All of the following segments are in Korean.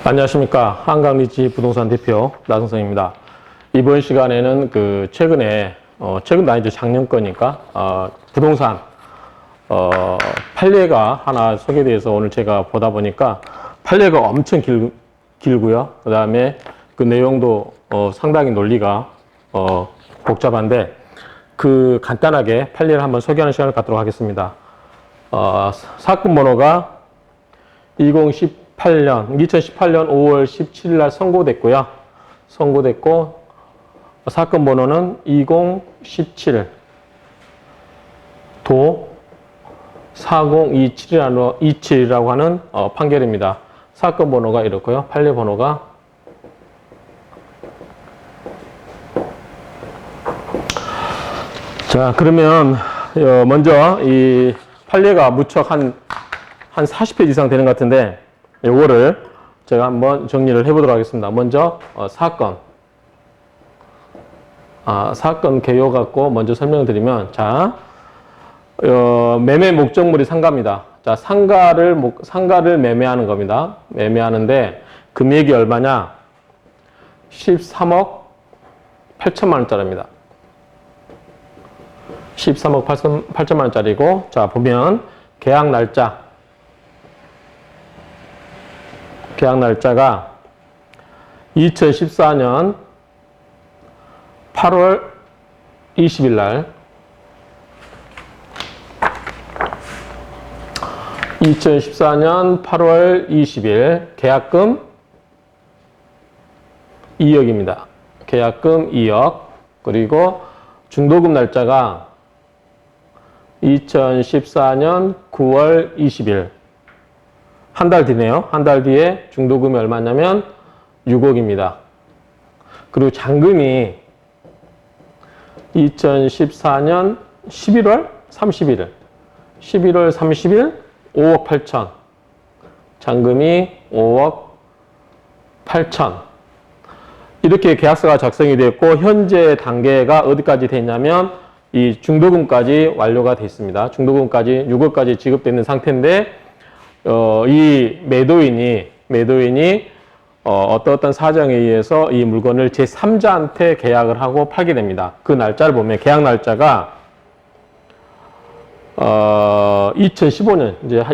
안녕하십니까. 한강리치 부동산 대표 나성성입니다. 이번 시간에는 최근도 아니죠. 작년 거니까, 부동산, 판례가 하나 소개돼서 오늘 제가 보다 보니까 판례가 엄청 길고요. 그 다음에 그 내용도 상당히 논리가 복잡한데 간단하게 판례를 한번 소개하는 시간을 갖도록 하겠습니다. 사건 번호가 2018년 5월 17일 날 선고됐고요. 사건 번호는 2017 도 4027이라고 하는 판결입니다. 사건 번호가 이렇고요. 판례 번호가 자, 그러면 먼저 이 판례가 무척 한 40페이지 이상 되는 것 같은데 요거를 제가 한번 정리를 해보도록 하겠습니다. 먼저 사건 개요 갖고 먼저 설명을 드리면, 자, 매매 목적물이 상가입니다. 자, 상가를 매매하는 겁니다. 매매하는데 금액이 얼마냐? 13억 8천만 원짜리입니다. 13억 8천만 원짜리고, 자, 보면 계약 날짜가 2014년 8월 20일 날 2014년 8월 20일 계약금 2억입니다. 계약금 2억. 그리고 중도금 날짜가 2014년 9월 20일. 한 달 뒤네요. 한 달 뒤에 중도금이 얼마냐면 6억입니다. 그리고 잔금이 2014년 11월 30일. 5억 8천. 잔금이 5억 8천. 이렇게 계약서가 작성이 됐고, 현재 단계가 어디까지 됐냐면 이 중도금까지 완료가 됐습니다. 중도금까지 6억까지 지급되는 상태인데, 이 매도인이 어떤 사정에 의해서 이 물건을 제3자한테 계약을 하고 팔게 됩니다. 그 날짜를 보면 계약 날짜가 2015년 이제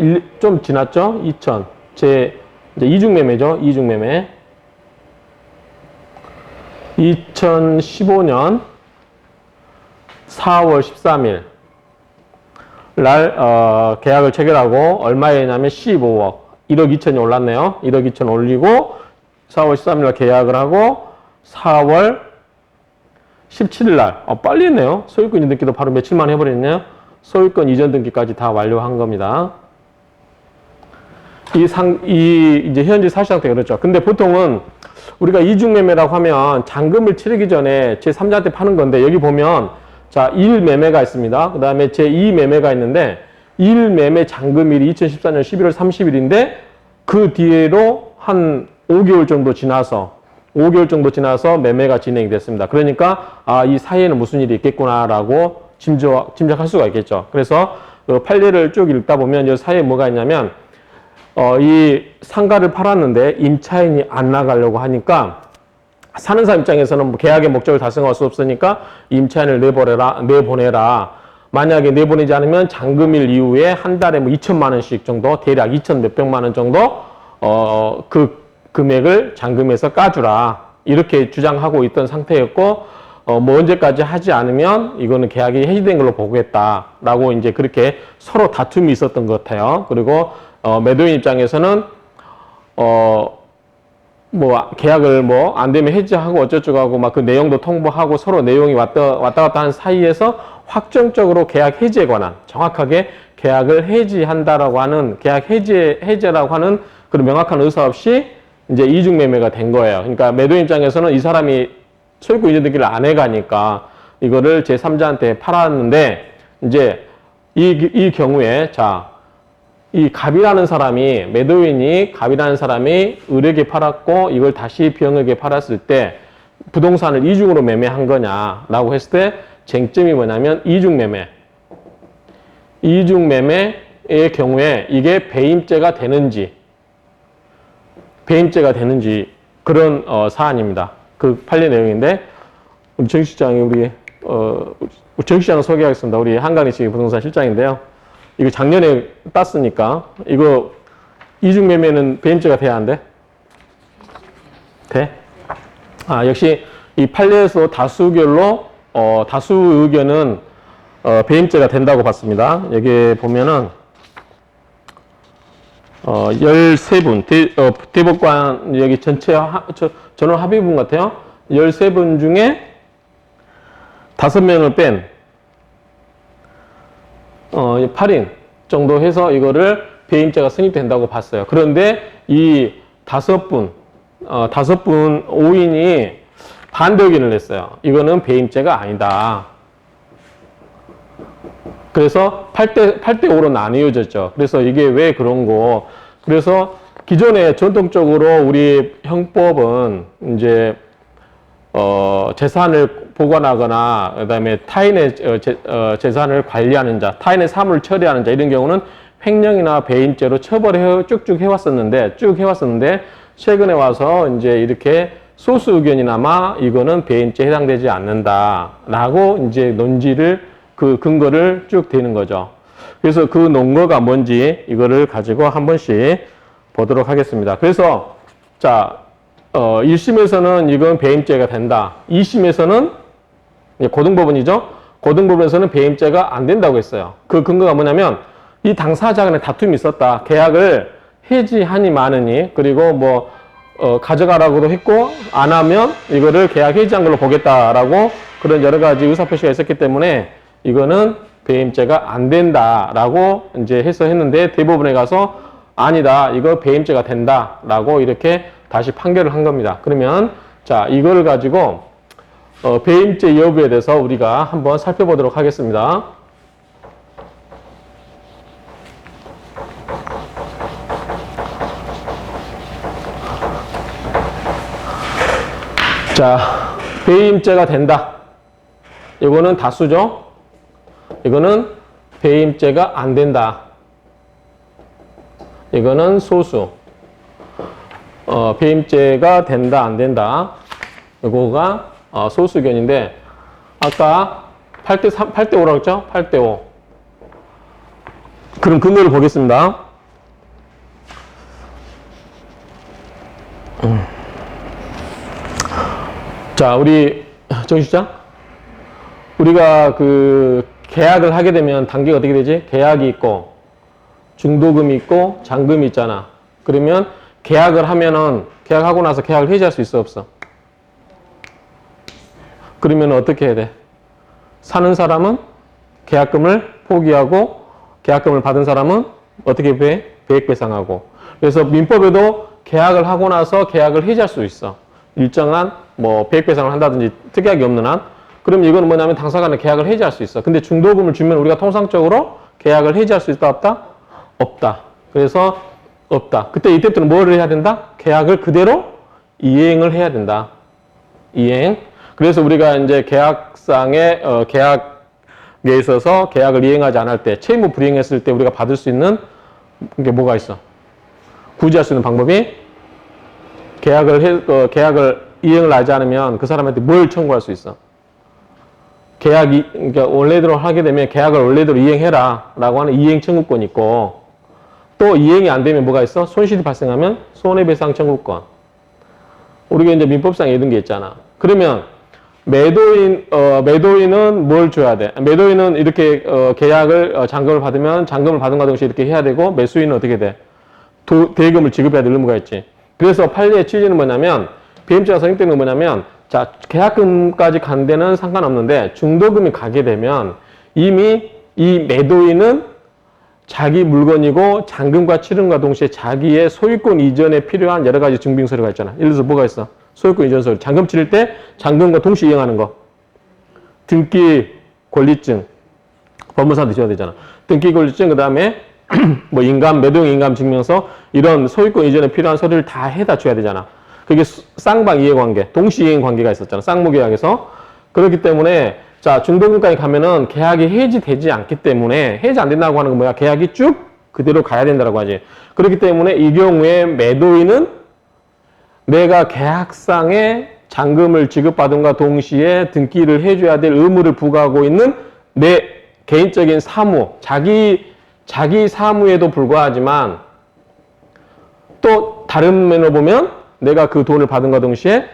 좀 지났죠? 이제 이중매매죠. 이중매매. 2015년 4월 13일 날 계약을 체결하고 얼마였냐면 15억 1억 2천이 올랐네요. 1억 2천 올리고 4월 13일 날 계약을 하고 4월 17일 날 빨리 했네요. 소유권 이전 등기도 바로 며칠 만에 해버렸네요. 소유권 이전 등기까지 다 완료한 겁니다. 이제 현재 사실 상태 그렇죠. 근데 보통은 우리가 이중매매라고 하면 잔금을 치르기 전에 제3자한테 파는 건데, 여기 보면 자, 1매매가 있습니다. 그 다음에 제2매매가 있는데, 1매매 잔금일이 2014년 11월 30일인데, 그 뒤로 한 5개월 정도 지나서 매매가 진행이 됐습니다. 그러니까, 이 사이에는 무슨 일이 있겠구나라고 짐작할 수가 있겠죠. 그래서, 판례를 쭉 읽다 보면, 이 사이에 뭐가 있냐면, 이 상가를 팔았는데, 임차인이 안 나가려고 하니까, 사는 사람 입장에서는 뭐 계약의 목적을 달성할 수 없으니까 임차인을 내보내라. 만약에 내보내지 않으면 잔금일 이후에 한 달에 뭐 2천만 원씩 정도, 대략 2천 몇백만 원 정도 그 금액을 잔금에서 까주라. 이렇게 주장하고 있던 상태였고, 뭐 언제까지 하지 않으면 이거는 계약이 해지된 걸로 보겠다라고 이제 그렇게 서로 다툼이 있었던 것 같아요. 그리고 매도인 입장에서는 뭐 계약을 뭐 안 되면 해지하고 어쩌고저쩌고 하고 막 그 내용도 통보하고 서로 내용이 왔다 갔다 하는 사이에서 확정적으로 계약 해지에 관한, 정확하게 계약을 해지한다라고 하는, 계약 해제라고 하는 그런 명확한 의사 없이 이제 이중매매가 된 거예요. 그러니까 매도인 입장에서는 이 사람이 소유권 이전 등기를 안 해가니까 이거를 제3자한테 팔았는데, 이제 이 경우에 자, 이 매도인이 갑이라는 사람이 을에게 팔았고 이걸 다시 병에게 팔았을 때 부동산을 이중으로 매매한 거냐라고 했을 때 쟁점이 뭐냐면 이중매매의 경우에 이게 배임죄가 되는지, 배임죄가 되는지 그런 사안입니다. 그 판례 내용인데 우리 정 실장이 정 실장을 소개하겠습니다. 우리 한강리 씨 부동산 실장인데요. 이거 작년에 땄으니까 이거 이중매매는 배임죄가 돼야 안 돼? 돼? 역시 이 판례에서 다수 의견은 배임죄가 된다고 봤습니다. 여기 보면은 13분 대법관 여기 전체 전원 합의분 같아요. 13분 중에 5명을 뺀 8인 정도 해서 이거를 배임죄가 성립된다고 봤어요. 그런데 이 5분 5인이 반대 의견을 냈어요. 이거는 배임죄가 아니다. 그래서 8대5로 나뉘어졌죠. 그래서 이게 왜 그런 거. 그래서 기존에 전통적으로 우리 형법은 이제, 재산을 보관하거나, 그 다음에 타인의 재산을 관리하는 자, 타인의 사물을 처리하는 자, 이런 경우는 횡령이나 배임죄로 처벌을 쭉 해왔었는데, 최근에 와서 이제 이렇게 소수 의견이나마 이거는 배임죄에 해당되지 않는다라고 이제 논지를 그 근거를 쭉 대는 거죠. 그래서 그 논거가 뭔지 이거를 가지고 한 번씩 보도록 하겠습니다. 그래서 자 1심에서는 이건 배임죄가 된다. 2심에서는 고등법원이죠. 고등법원에서는 배임죄가 안 된다고 했어요. 그 근거가 뭐냐면 이 당사자 간에 다툼이 있었다. 계약을 해지하니 마느니 그리고 뭐 가져가라고도 했고 안 하면 이거를 계약 해지한 걸로 보겠다라고 그런 여러 가지 의사표시가 있었기 때문에 이거는 배임죄가 안 된다라고 이제 해서 했는데 대법원에 가서 아니다. 이거 배임죄가 된다라고 이렇게 다시 판결을 한 겁니다. 그러면 자, 이걸 가지고 배임죄 여부에 대해서 우리가 한번 살펴보도록 하겠습니다. 자, 배임죄가 된다. 이거는 다수죠. 이거는 배임죄가 안 된다. 이거는 소수. 배임죄가 된다, 안 된다. 이거가 소수 의견인데, 아까 8대5라고 했죠? 8대5. 그럼 근거를 보겠습니다. 자, 우리 정 실장. 우리가 그 계약을 하게 되면 단계가 어떻게 되지? 계약이 있고, 중도금이 있고, 잔금이 있잖아. 그러면 계약을 하면은, 계약하고 나서 계약을 해지할 수 있어, 없어? 그러면 어떻게 해야 돼? 사는 사람은 계약금을 포기하고, 계약금을 받은 사람은 어떻게 배액배상하고. 그래서 민법에도 계약을 하고 나서 계약을 해지할 수 있어. 일정한 뭐 배액배상을 한다든지 특약이 없는 한. 그럼 이거는 뭐냐면 당사 간에 계약을 해지할 수 있어. 근데 중도금을 주면 우리가 통상적으로 계약을 해지할 수 있다, 없다? 없다. 그래서 없다. 그때 이때부터는 뭐를 해야 된다? 계약을 그대로 이행을 해야 된다. 이행. 그래서 우리가 이제 계약상의 계약에 있어서 계약을 이행하지 않을 때, 채무 불이행했을 때 우리가 받을 수 있는 게 뭐가 있어? 구제할 수 있는 방법이 계약을 이행을 하지 않으면 그 사람한테 뭘 청구할 수 있어? 그러니까 원래대로 하게 되면 계약을 원래대로 이행해라 라고 하는 이행 청구권이 있고, 또 이행이 안 되면 뭐가 있어? 손실이 발생하면 손해배상 청구권. 우리가 이제 민법상에 이런 게 있잖아. 그러면 매도인은 뭘 줘야 돼? 매도인은 이렇게 계약을 잔금을 받으면 잔금을 받은 것과 동시에 이렇게 해야 되고, 매수인은 어떻게 돼? 대금을 지급해야 될 의무가 있지. 그래서 판례의 취지는 뭐냐면, 배임죄가 성립되는 건 뭐냐면, 자, 계약금까지 간 데는 상관없는데 중도금이 가게 되면 이미 이 매도인은 자기 물건이고 잔금과 치름과 동시에 자기의 소유권 이전에 필요한 여러 가지 증빙 서류가 있잖아. 예를 들어서 뭐가 있어? 소유권 이전 서류. 잔금 치를 때 잔금과 동시에 이행하는 거. 등기 권리증. 법무사한테 줘야 되잖아. 등기 권리증, 그 다음에 뭐 매도인 인감 증명서, 이런 소유권 이전에 필요한 서류를 다 해다 줘야 되잖아. 그게 쌍방 이해관계, 동시이행 관계가 있었잖아. 쌍무계약에서. 그렇기 때문에 자, 중도금까지 가면은 계약이 해지되지 않기 때문에, 해지 안 된다고 하는 건 뭐야? 계약이 쭉 그대로 가야 된다고 하지. 그렇기 때문에 이 경우에 매도인은 내가 계약상에 잔금을 지급받음과 동시에 등기를 해줘야 될 의무를 부과하고 있는 내 개인적인 사무, 자기 사무에도 불과하지만 또 다른 면으로 보면 내가 그 돈을 받은과 동시에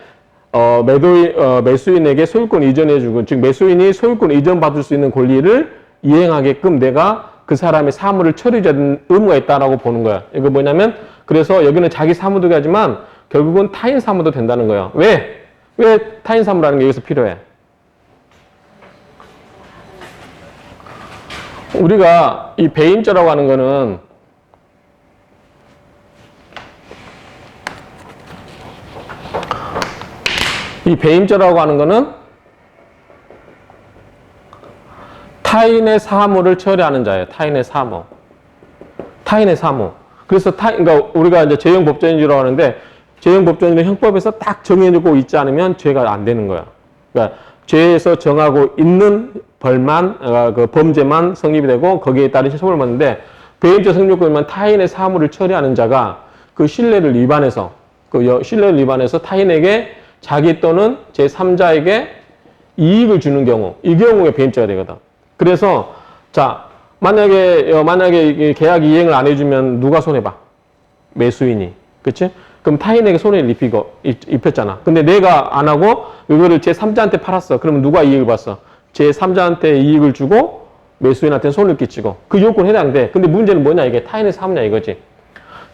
매수인에게 소유권 이전해주고, 즉 매수인이 소유권 이전받을 수 있는 권리를 이행하게끔 내가 그 사람의 사무를 처리해줘야 되는 의무가 있다라고 보는 거야. 이거 뭐냐면, 그래서 여기는 자기 사무도 하지만 결국은 타인 사무도 된다는 거야. 왜 타인 사무라는 게 여기서 필요해? 우리가 이 배임죄라고 하는 거는 타인의 사무를 처리하는 자예요. 타인의 사무. 그래서 그러니까 우리가 이제 제형 법전인지라고 하는데, 제형 법전인은 형법에서 딱 정해지고 있지 않으면 죄가 안 되는 거야. 그러니까 죄에서 정하고 있는 벌만, 그 범죄만 성립이 되고 거기에 따른 처벌을 받는데, 배임죄 성립권이면 타인의 사무를 처리하는 자가 그 신뢰를 위반해서 타인에게 자기 또는 제3자에게 이익을 주는 경우, 이 경우에 배임죄가 되거든. 그래서 자, 만약에 계약 이행을 안 해주면 누가 손해봐? 매수인이. 그치? 그럼 타인에게 손해를 입혔잖아. 근데 내가 안 하고 이거를 제3자한테 팔았어. 그러면 누가 이익을 봤어? 제3자한테 이익을 주고 매수인한테는 손해를 끼치고. 그 요건에 해당돼. 근데 문제는 뭐냐? 이게 타인의 사무냐 이거지.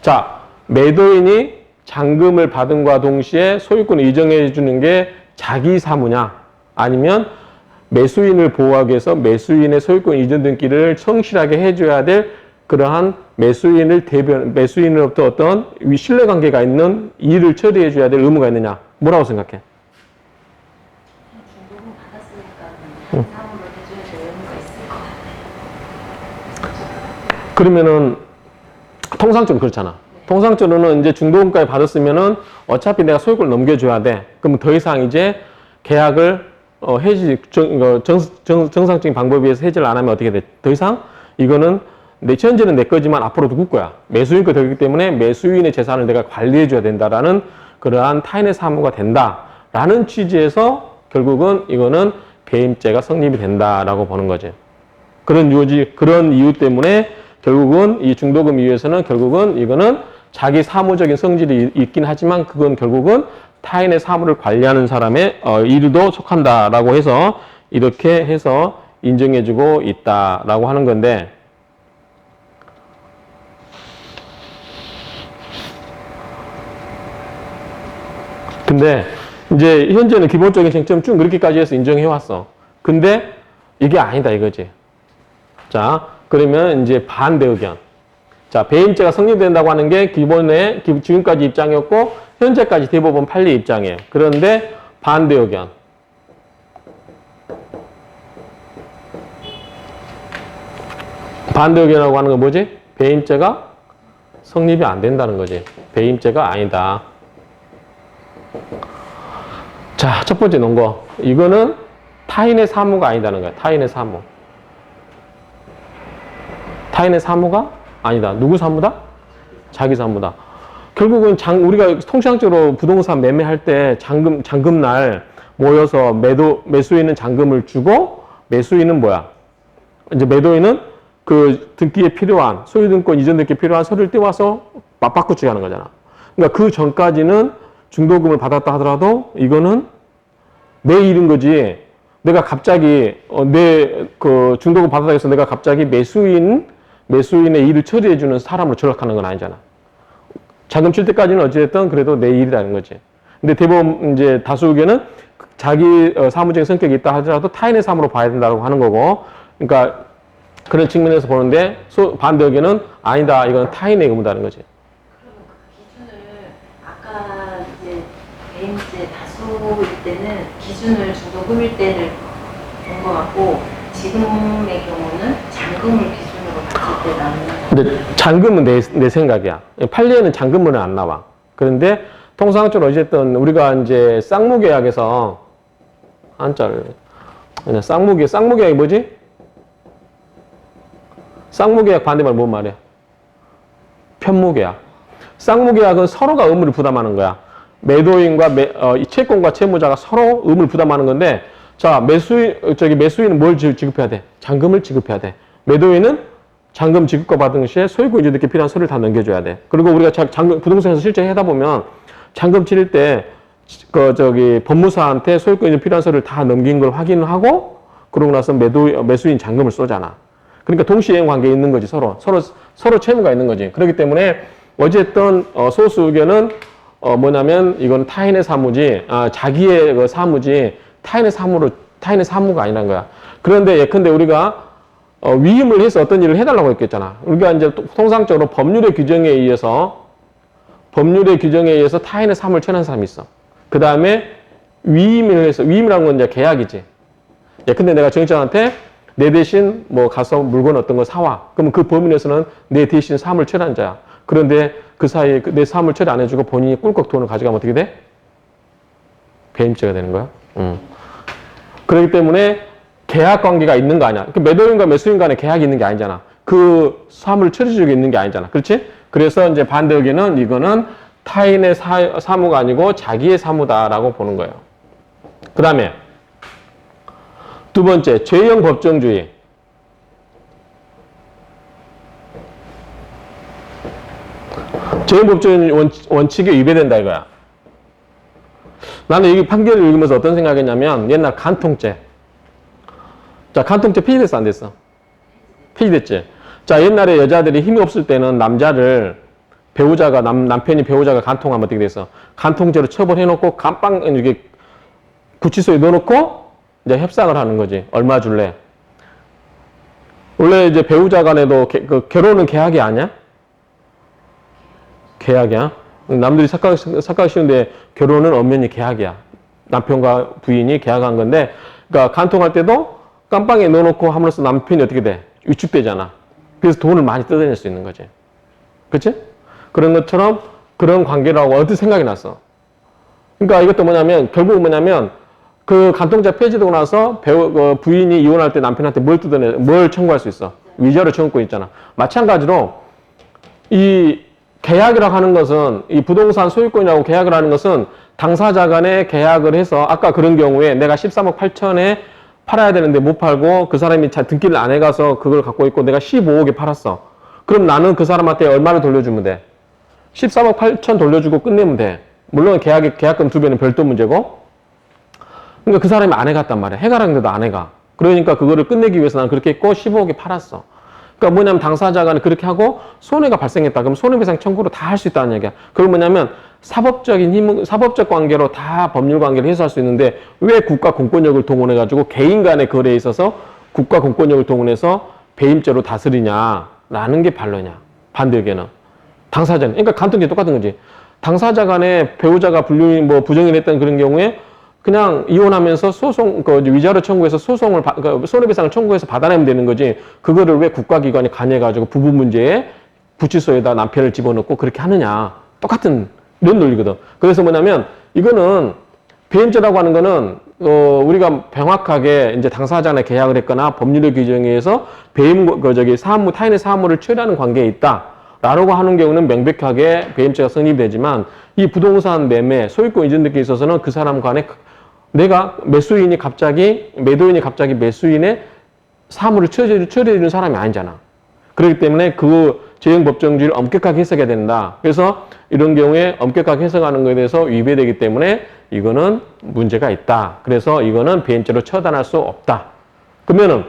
자, 매도인이 잔금을 받음과 동시에 소유권을 이전해 주는 게 자기 사무냐? 아니면 매수인을 보호하기 위해서 매수인의 소유권 이전 등기를 성실하게 해줘야 될 그러한 매수인으로부터 어떤 신뢰관계가 있는 일을 처리해줘야 될 의무가 있느냐? 뭐라고 생각해? 중도금 받았으니까 사무를 해줘야 될 의무가 있을 것 같아요. 그러면은 통상적으로 그렇잖아. 통상적으로는 이제 중도금까지 받았으면은 어차피 내가 소유권을 넘겨줘야 돼. 그럼 더 이상 이제 계약을 정상적인 방법에 의해서 해지를 안 하면 어떻게 돼? 더 이상 이거는 현재는 내 거지만 앞으로 누구 거야? 매수인 거 되기 때문에 매수인의 재산을 내가 관리해줘야 된다라는 그러한 타인의 사무가 된다라는 취지에서 결국은 이거는 배임죄가 성립이 된다라고 보는 거지. 그런 이유 때문에 결국은 이 중도금 이유에서는 결국은 이거는 자기 사무적인 성질이 있긴 하지만 그건 결국은 타인의 사무를 관리하는 사람의 일도 속한다라고 해서 이렇게 해서 인정해주고 있다라고 하는 건데, 근데 이제 현재는 기본적인 쟁점 쭉 그렇게까지 해서 인정해 왔어. 근데 이게 아니다 이거지. 자, 그러면 이제 반대 의견. 자, 배임죄가 성립된다고 하는 게 기본에 지금까지 입장이었고 현재까지 대법원 판례 입장이에요. 그런데 반대 의견. 반대 의견이라고 하는 건 뭐지? 배임죄가 성립이 안 된다는 거지. 배임죄가 아니다. 자, 첫 번째 논 거. 이거는 타인의 사무가 아니다는 거야. 타인의 사무. 타인의 사무가 아니다. 누구 사무다? 자기 사무다. 결국은 우리가 통상적으로 부동산 매매할 때 잔금날 모여서 매수인은 잔금을 주고 매수인은 뭐야? 이제 매도인은 그 등기에 필요한 소유등권 이전 등기에 필요한 서류를 떼와서 맞바꾸기 하는 거잖아. 그러니까 그 전까지는 중도금을 받았다 하더라도 이거는 내 일인 거지. 내가 갑자기 내 그 중도금 받았다 해서 내가 갑자기 매수인의 일을 처리해주는 사람으로 전락하는 건 아니잖아. 자금 칠 때까지는 어찌됐든 그래도 내 일이라는 거지. 근데 대법원 이제 다수 의견은 자기 사무적인 성격이 있다 하더라도 타인의 사무로 봐야 된다고 하는 거고, 그러니까 그런 측면에서 보는데 반대 의견은 아니다. 이건 타인의 의무다는 거지. 그러면 그 기준을 아까 이제 배임죄 다수일 때는 기준을 중도금일 때를 본 것 같고 지금의 경우는 잔금을 기준으로 봤을 때 나는. 근데 잔금은 내 생각이야. 판례에는 잔금은 안 나와. 그런데 통상적으로 어쨌든 우리가 이제 쌍무계약에서 한자를 그냥 쌍무계약이 뭐지? 쌍무계약 반대말 뭔 말이야? 편무계약. 쌍무계약은 서로가 의무를 부담하는 거야. 매도인과 이 채권과 채무자가 서로 의무를 부담하는 건데, 자, 매수인은 뭘 지급해야 돼? 잔금을 지급해야 돼. 매도인은 잔금 지급과 받은 시에 소유권 유지들께 필요한 서류를 다 넘겨줘야 돼. 그리고 우리가 부동산에서 실제 하다 보면 잔금 치를 때 법무사한테 소유권 유지 필요한 서류를 다 넘긴 걸 확인하고, 그러고 나서 매수인 잔금을 쏘잖아. 그러니까 동시행 관계에 있는 거지, 서로 채무가 있는 거지. 그렇기 때문에 어쨌든 소수 의견은 뭐냐면 이건 타인의 사무지, 자기의 그 사무지 타인의 사무가 아니란 거야. 그런데 예컨대 우리가 위임을 해서 어떤 일을 해달라고 했겠잖아. 우리가 이제 통상적으로 법률의 규정에 의해서 타인의 사무를 처리한 사람이 있어. 그 다음에 위임이라는 건 이제 계약이지. 예컨대 내가 정치자한테 내 대신 뭐 가서 물건 어떤 거 사와. 그러면 그 범위 내에서는 내 대신 사무를 처리한 자야. 그런데 그 사이에 내 사무를 처리 안 해주고 본인이 꿀꺽 돈을 가져가면 어떻게 돼? 배임죄가 되는 거야. 그렇기 때문에 계약 관계가 있는 거 아니야. 그 매도인과 매수인 간에 계약이 있는 게 아니잖아. 그 사무를 처리해주고 있는 게 아니잖아. 그렇지? 그래서 이제 반대 의견은 이거는 타인의 사무가 아니고 자기의 사무다라고 보는 거예요. 그 다음에 두 번째, 죄형 법정주의. 죄형 법정주의 원칙에 위배된다 이거야. 나는 이 판결을 읽으면서 어떤 생각했냐면 옛날 간통죄. 자, 간통죄 폐지됐어 안 됐어? 폐지됐지. 자, 옛날에 여자들이 힘이 없을 때는 남편이 배우자가 간통하면 어떻게 됐어? 간통죄로 처벌해놓고 감방 이렇게 구치소에 넣어놓고 이제 협상을 하는 거지. 얼마 줄래? 원래 이제 배우자 간에도 결혼은 계약이 아니야? 계약이야. 남들이 착각 쉬운데 결혼은 엄연히 계약이야. 남편과 부인이 계약한 건데, 그러니까 간통할 때도 깜빵에 넣어놓고 함으로써 남편이 어떻게 돼? 위축되잖아. 그래서 돈을 많이 뜯어낼 수 있는 거지. 그치? 그런 것처럼 그런 관계라고 어떻게 생각이 났어. 그러니까 이것도 결국은 그 간통죄 폐지되고 나서 부인이 이혼할 때 남편한테 뭘 청구할 수 있어? 위자료 청구권 있잖아. 마찬가지로 이 계약이라고 하는 것은 이 부동산 소유권이라고 계약을 하는 것은 당사자 간에 계약을 해서 아까 그런 경우에 내가 13억 8천에 팔아야 되는데 못 팔고 그 사람이 등기를 안 해가서 그걸 갖고 있고 내가 15억에 팔았어. 그럼 나는 그 사람한테 얼마를 돌려주면 돼? 13억 8천 돌려주고 끝내면 돼. 물론 계약금 2배는 별도 문제고. 그러니까 그 사람이 안 해갔단 말이야. 해가라는데도 안 해가. 그러니까 그거를 끝내기 위해서 나는 그렇게 했고 15억에 팔았어. 그러니까 뭐냐면 당사자 간에 그렇게 하고 손해가 발생했다. 그럼 손해배상 청구로 다 할 수 있다는 얘기야. 그건 뭐냐면 사법적 관계로 다 법률 관계를 해소할 수 있는데 왜 국가 공권력을 동원해가지고 개인 간의 거래에 있어서 국가 공권력을 동원해서 배임죄로 다스리냐라는 게 반론이야. 반대 의견은. 당사자는. 그러니까 간통죄 똑같은 거지. 당사자 간에 배우자가 부정을 했던 그런 경우에 그냥 이혼하면서 위자료 청구해서 손해배상을 청구해서 받아내면 되는 거지. 그거를 왜 국가기관이 관여해가지고 부부 문제에 구치소에다 남편을 집어넣고 그렇게 하느냐. 똑같은 이런 논리거든. 그래서 이거는 배임죄라고 하는 거는 우리가 명확하게 이제 당사자 간에 계약을 했거나 법률의 규정에 의해서 타인의 사무를 처리하는 관계에 있다. 라고 하는 경우는 명백하게 배임죄가 성립이 되지만 이 부동산 매매, 소유권 이전 등기에 있어서는 그 사람 간에 매도인이 갑자기 매수인의 사무를 처리해주는 사람이 아니잖아. 그렇기 때문에 그 죄형 법정주의를 엄격하게 해석해야 된다. 그래서 이런 경우에 엄격하게 해석하는 것에 대해서 위배되기 때문에 이거는 문제가 있다. 그래서 이거는 배임죄로 처단할 수 없다. 그러면은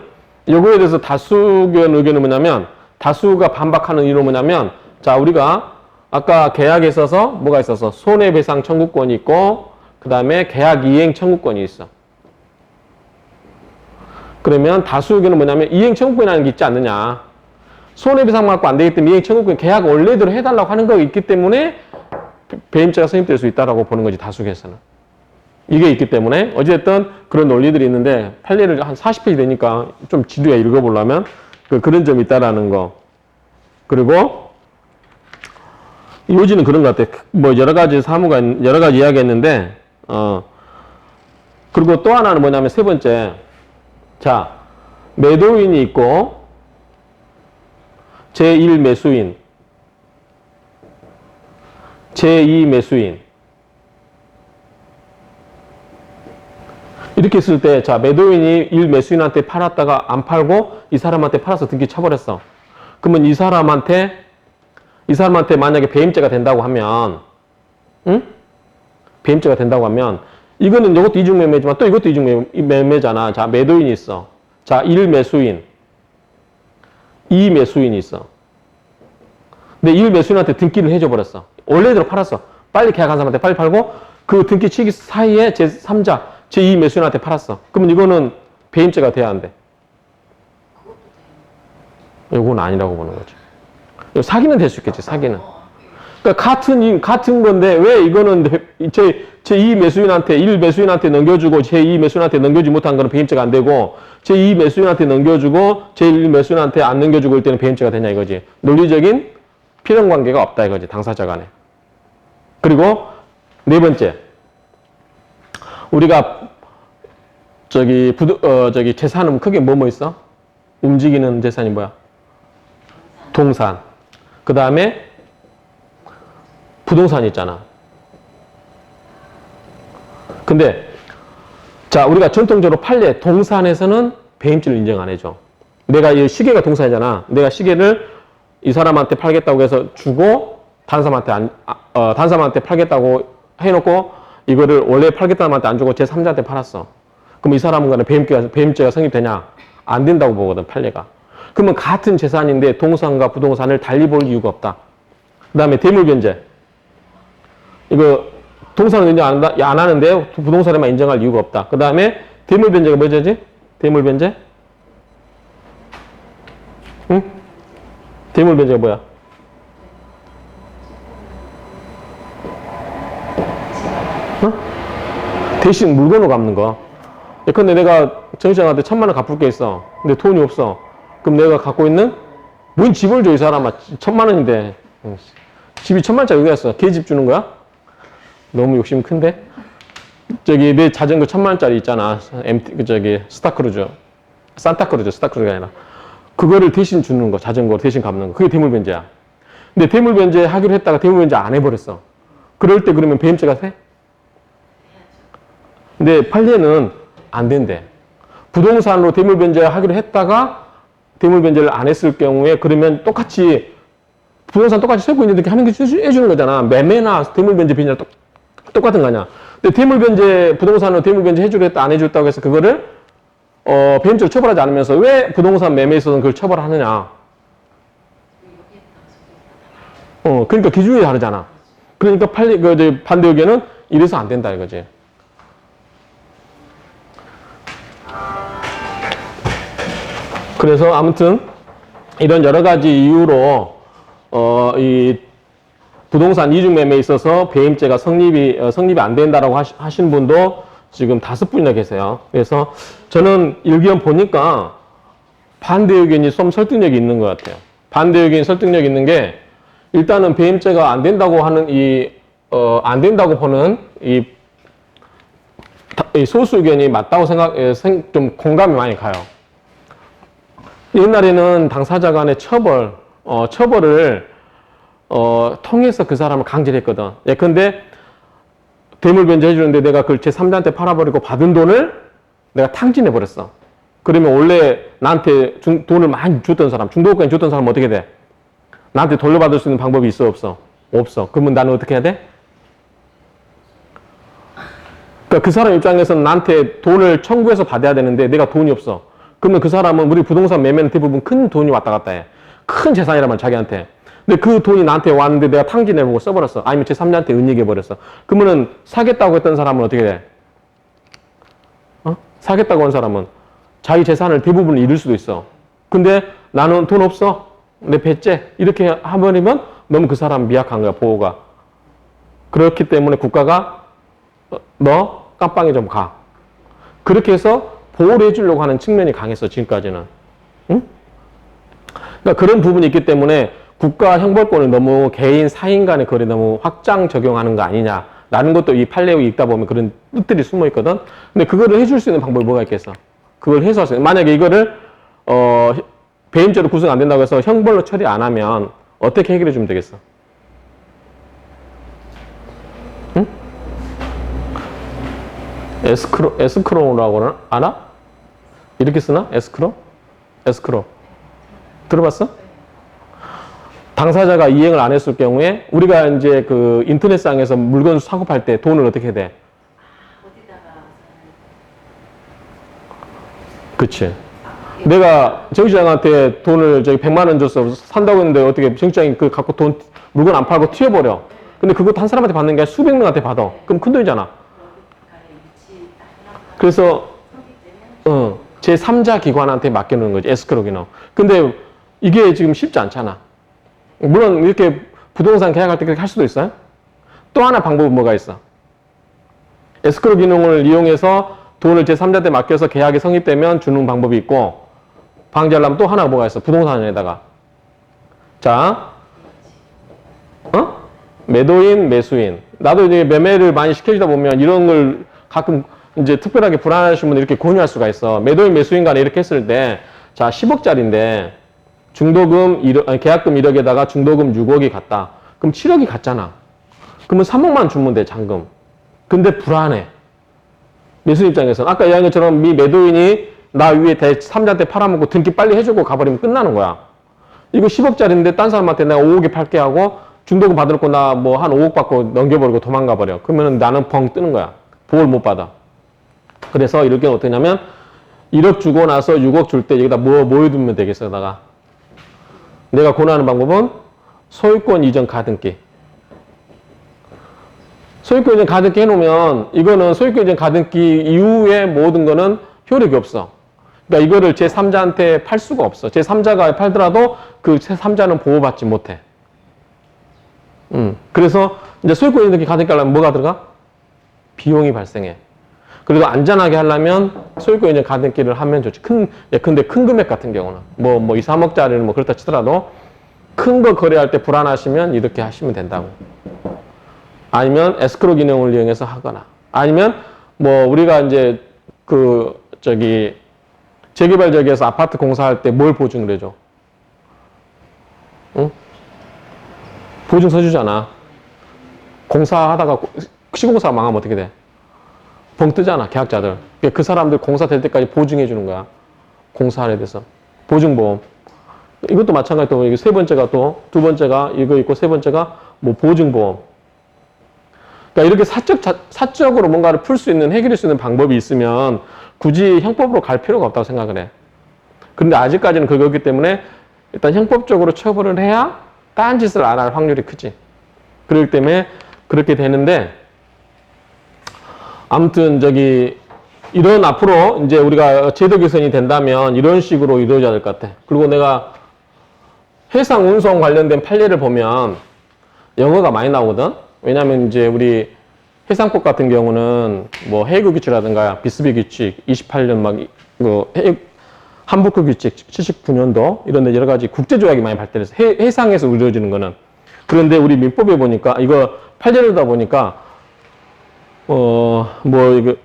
이거에 대해서 의견은 다수가 반박하는 이유는 자, 우리가 아까 계약에 있어서 뭐가 있어서 손해배상 청구권이 있고 그 다음에 계약 이행 청구권이 있어. 그러면 다수 의견은 이행 청구권이라는 게 있지 않느냐. 손해배상 받고 안 되기 때문에 이행 청구권 계약 원래대로 해달라고 하는 거 있기 때문에 배임죄가 성립될 수 있다라고 보는 거지, 다수께서는. 이게 있기 때문에 어쨌든 그런 논리들이 있는데 판례를 한 40페이지 되니까 좀 지루해 읽어보려면 그런 점이 있다라는 거. 그리고 요지는 그런 것 같아. 여러 가지 이야기했는데 그리고 또 하나는 세 번째. 자, 매도인이 있고 제1 매수인, 제2 매수인. 이렇게 했을 때, 자, 매도인이 1 매수인한테 팔았다가 안 팔고 이 사람한테 팔아서 등기 쳐버렸어. 그러면 이 사람한테 만약에 배임죄가 된다고 하면, 응? 배임죄가 된다고 하면, 이거는 이것도 이중매매지만 또 이것도 이중매매잖아. 자, 매도인이 있어. 자, 1 매수인, 2 매수인이 있어. 근데 1 매수인한테 등기를 해줘버렸어. 원래대로 팔았어. 빨리 계약한 사람한테 빨리 팔고 그 등기 치기 사이에 제3자, 제2 매수인한테 팔았어. 그러면 이거는 배임죄가 돼야 안 돼? 이건 아니라고 보는 거죠. 사기는 될 수 있겠지, 사기는. 그러니까 같은 건데 왜 이거는 제2 매수인한테 1 매수인한테 넘겨주고 제2 매수인한테 넘겨주지 못한 거는 배임죄가 안 되고 제2 매수인한테 넘겨주고 제1 매수인한테 안 넘겨주고 일 때는 배임죄가 되냐 이거지. 논리적인 필연 관계가 없다 이거지, 당사자 간에. 그리고 네 번째, 우리가 재산은 크게 뭐뭐 있어? 움직이는 재산이 뭐야? 동산. 그 다음에 부동산 있잖아. 근데 자, 우리가 전통적으로 판례 동산에서는 배임죄를 인정 안 해줘. 내가 이 시계가 동산이잖아. 내가 시계를 이 사람한테 팔겠다고 해서 주고 다른 사람한테 팔겠다고 해놓고 이거를 원래 팔겠다는 사람한테 안 주고 제3자한테 팔았어. 그럼 이 사람은 간에 배임죄가 성립되냐? 안 된다고 보거든, 판례가. 그러면 같은 재산인데 동산과 부동산을 달리 볼 이유가 없다. 그 다음에 대물변제. 이거 동산은 인정 안 하는데 부동산에만 인정할 이유가 없다. 그 다음에 대물변제가 뭐지? 대물변제? 응? 대물변제가 뭐야? 어? 대신 물건으로 갚는 거. 근데 내가 정시장한테 1,000만 원 갚을 게 있어. 근데 돈이 없어. 그럼 내가 갖고 있는 뭔 집을 줘, 이 사람아. 1,000만 원인데. 집이 1,000만 원짜리 어디 갔어? 걔 집 주는 거야? 너무 욕심 큰데? 내 자전거 1,000만 원짜리 있잖아. 스타크루즈. 산타크루즈, 스타크루즈가 아니라. 그거를 대신 주는 거, 자전거 대신 갚는 거. 그게 대물변제야. 근데 대물변제 하기로 했다가 대물변제 안 해버렸어. 그럴 때 그러면 배임죄가 돼? 근데 판례는 안 된대. 부동산으로 대물변제 하기로 했다가 대물변제를 안 했을 경우에 그러면 부동산 똑같이 세고 있는데 하는 게 해주는 거잖아. 매매나 대물변제 비율이랑 똑같은 거 아니야. 근데 부동산으로 대물변제 해주려 했다, 안 해줬다고 해서 그거를 배임죄로 처벌하지 않으면서 왜 부동산 매매에 있어서는 그걸 처벌하느냐. 그러니까 기준이 다르잖아. 그러니까 반대 의견은 이래서 안 된다 이거지. 그래서 아무튼 이런 여러 가지 이유로 이 부동산 이중 매매에 있어서 배임죄가 성립이 안 된다라고 하신 분도 지금 5분이나 계세요. 그래서 저는 일기원 보니까 반대 의견이 좀 설득력이 있는 것 같아요. 반대 의견이 설득력 있는 게 일단은 배임죄가 안 된다고 하는 안 된다고 보는 이 소수 의견이 맞다고 좀 공감이 많이 가요. 옛날에는 당사자 간의 처벌을 통해서 그 사람을 강제를 했거든. 예컨대 대물변제 해주는데 내가 그걸 제3자한테 팔아버리고 받은 돈을 내가 탕진해버렸어. 그러면 원래 나한테 돈을 많이 줬던 사람, 중도금까지 줬던 사람은 어떻게 돼? 나한테 돌려받을 수 있는 방법이 있어, 없어? 없어. 그러면 나는 어떻게 해야 돼? 그러니까 그 사람 입장에서는 나한테 돈을 청구해서 받아야 되는데 내가 돈이 없어. 그러면 그 사람은 우리 부동산 매매는 대부분 큰 돈이 왔다 갔다 해. 큰 재산이라면 자기한테. 근데 그 돈이 나한테 왔는데 내가 탕진해보고 써버렸어. 아니면 제3자한테 은닉해버렸어. 그러면은 사겠다고 했던 사람은 어떻게 돼? 사겠다고 한 사람은 자기 재산을 대부분 잃을 수도 있어. 근데 나는 돈 없어. 내 배째. 이렇게 해버리면 너무 그 사람 미약한 거야, 보호가. 그렇기 때문에 국가가 너 깜빵에 좀 가. 그렇게 해서 보호를 해주려고 하는 측면이 강했어, 지금까지는. 응? 그러니까 그런 부분이 있기 때문에 국가 형벌권을 너무 개인, 사인 간의 거래 너무 확장 적용하는 거 아니냐라는 것도 이 판례에 읽다 보면 그런 뜻들이 숨어 있거든. 근데 그거를 해줄 수 있는 방법이 뭐가 있겠어? 그걸 해소할 수 있는. 만약에 이거를 배임죄로 구성 안 된다고 해서 형벌로 처리 안 하면 어떻게 해결해 주면 되겠어? 응? 에스크로라고 알아? 이렇게 쓰나? 에스크로? 에스크로. 들어봤어? 당사자가 이행을 안 했을 경우에 우리가 이제 그 인터넷상에서 물건 사고 팔 때 돈을 어떻게 돼? 어디다가 그치. 내가 정시장한테 돈을 저기 100만 원 줬어. 산다고 했는데 어떻게 정시장이 그 갖고 돈, 물건 안 팔고 튀어버려. 근데 그것도 한 사람한테 받는 게 아니라 수백 명한테 받아. 그럼 큰 돈이잖아. 그래서, 제 3자 기관한테 맡겨놓는 거지. 에스크로 기능. 근데 이게 지금 쉽지 않잖아. 물론 이렇게 부동산 계약할 때 그렇게 할 수도 있어요. 또 하나 방법은 뭐가 있어? 에스크로 기능을 이용해서 돈을 제3자한테 맡겨서 계약이 성립되면 주는 방법이 있고, 방지하려면 또 하나가 뭐가 있어? 부동산에다가. 자, 매도인, 매수인. 나도 이제 매매를 많이 시켜주다 보면 이런 걸 가끔 이제 특별하게 불안하신 분들 이렇게 공유할 수가 있어. 매도인, 매수인 간에 이렇게 했을 때, 자, 10억짜리인데, 중도금, 계약금 1억에다가 중도금 6억이 갔다. 그럼 7억이 갔잖아. 그러면 3억만 주면 돼, 잔금. 근데 불안해. 매수 입장에서는. 아까 이야기한 것처럼 이 매도인이 나 위에 3자한테 팔아먹고 등기 빨리 해주고 가버리면 끝나는 거야. 이거 10억짜리인데 딴 사람한테 내가 5억에 팔게 하고 중도금 받아놓고 나 뭐 한 5억 받고 넘겨버리고 도망가버려. 그러면 나는 벙 뜨는 거야. 보호를 못 받아. 그래서 이럴 경우 어떻게 하냐면 1억 주고 나서 6억 줄 때 여기다 뭐 해두면 되겠어, 여기다가. 내가 권하는 방법은 소유권 이전 가등기. 소유권 이전 가등기 해놓으면 이거는 소유권 이전 가등기 이후에 모든 거는 효력이 없어. 그러니까 이거를 제3자한테 팔 수가 없어. 제3자가 팔더라도 그 제3자는 보호받지 못해. 그래서 이제 소유권 이전 가등기 하려면 뭐가 들어가? 비용이 발생해. 그래도 안전하게 하려면 소유권 이전 가등기를 하면 좋지. 근데 큰 금액 같은 경우는 뭐 2, 3억짜리는 뭐 그렇다 치더라도 큰 거 거래할 때 불안하시면 이렇게 하시면 된다고. 아니면 에스크로 기능을 이용해서 하거나 아니면 뭐 우리가 이제 재개발 지역에서 아파트 공사할 때 뭘 보증을 해줘? 응? 보증서 주잖아. 공사하다가 시공사가 망하면 어떻게 돼? 벙 뜨잖아, 계약자들. 그 사람들 공사 될 때까지 보증해 주는 거야. 공사에 대해서. 보증보험. 이것도 마찬가지로 이게 세 번째가 또, 두 번째가 이거 있고 세 번째가 뭐 보증보험. 그러니까 이렇게 사적으로 뭔가를 풀 수 있는, 해결할 수 있는 방법이 있으면 굳이 형법으로 갈 필요가 없다고 생각을 해. 그런데 아직까지는 그거기 때문에 일단 형법적으로 처벌을 해야 딴짓을 안 할 확률이 크지. 그렇기 때문에 그렇게 되는데, 아무튼 이런 앞으로 이제 우리가 제도 개선이 된다면 이런 식으로 이루어져야 될 것 같아. 그리고 내가 해상 운송 관련된 판례를 보면 영어가 많이 나오거든. 왜냐면 이제 우리 해상법 같은 경우는 뭐 헤이그 규칙이라든가 비스비 규칙 28년 함부크 규칙 79년도 이런 데 여러 가지 국제 조약이 많이 발달해서 해상에서 이루어지는 거는. 그런데 우리 민법에 보니까 이거 판례로다 보니까 이거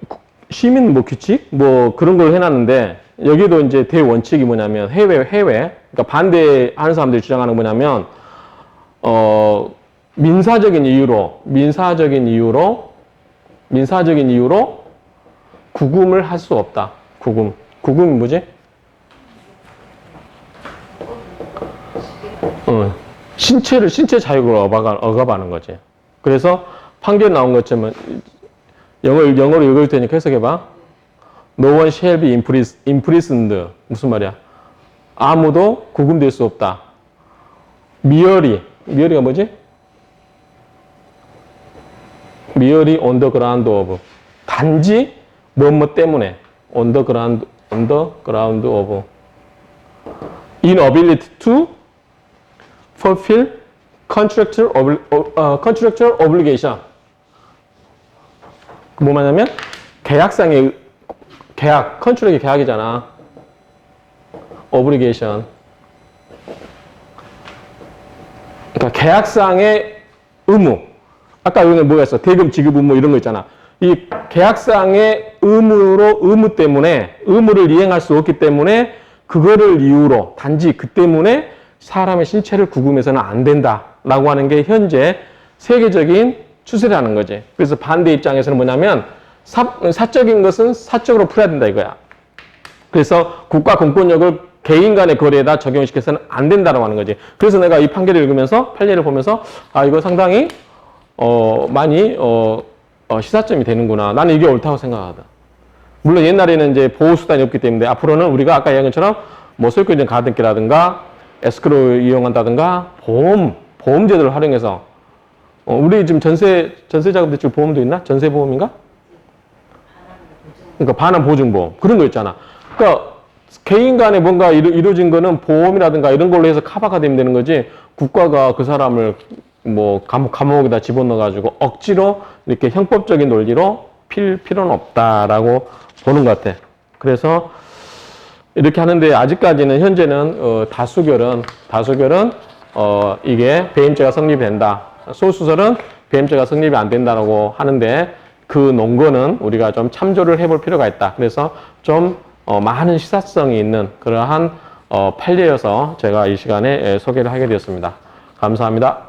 시민 규칙 그런 걸 해놨는데 여기도 이제 대원칙이 뭐냐면 해외 그러니까 반대하는 사람들이 주장하는 거 뭐냐면 민사적인 이유로 구금을 할 수 없다. 구금이 뭐지? 신체 자유를 억압하는 거지. 그래서 판결 나온 것처럼 영어로 읽을 테니까 해석해봐. No one shall be imprisoned. 무슨 말이야? 아무도 구금될 수 없다. merely가 뭐지? merely on the ground of. 단지 뭐뭐 때문에. on the ground of. inability to fulfill contractual obligation. 뭐 말하냐면 계약상의 컨트랙이 계약이잖아. obligation. 그러니까 계약상의 의무. 아까 여기 뭐가 있어? 대금 지급 의무 이런 거 있잖아. 이 계약상의 의무 때문에 의무를 이행할 수 없기 때문에 그거를 이유로 단지 그 때문에 사람의 신체를 구금해서는 안 된다라고 하는 게 현재 세계적인 추세라는 거지. 그래서 반대 입장에서는 뭐냐면 사적인 것은 사적으로 풀어야 된다 이거야. 그래서 국가 공권력을 개인 간의 거래에다 적용시켜서는 안 된다고 하는 거지. 그래서 내가 이 판결을 읽으면서 판례를 보면서 아 이거 상당히 많이 시사점이 되는구나. 나는 이게 옳다고 생각하다. 물론 옛날에는 이제 보호 수단이 없기 때문에 앞으로는 우리가 아까 이야기한 것처럼 뭐 소유권 가등기라든가 에스크로 이용한다든가 보험제도를 활용해서 우리 지금 전세 자금 대출 보험도 있나? 전세 보험인가? 그러니까 반환 보증보험 그런 거 있잖아. 그러니까 개인 간에 뭔가 이루어진 거는 보험이라든가 이런 걸로 해서 커버가 되면 되는 거지 국가가 그 사람을 뭐 감옥에다 집어넣어가지고 억지로 이렇게 형법적인 논리로 필 필요는 없다라고 보는 것 같아. 그래서 이렇게 하는데 아직까지는 현재는 다수결은 이게 배임죄가 성립이 된다. 소수설은 배임죄가 성립이 안 된다라고 하는데 그 논거는 우리가 좀 참조를 해볼 필요가 있다. 그래서 좀 많은 시사성이 있는 그러한 판례여서 제가 이 시간에 소개를 하게 되었습니다. 감사합니다.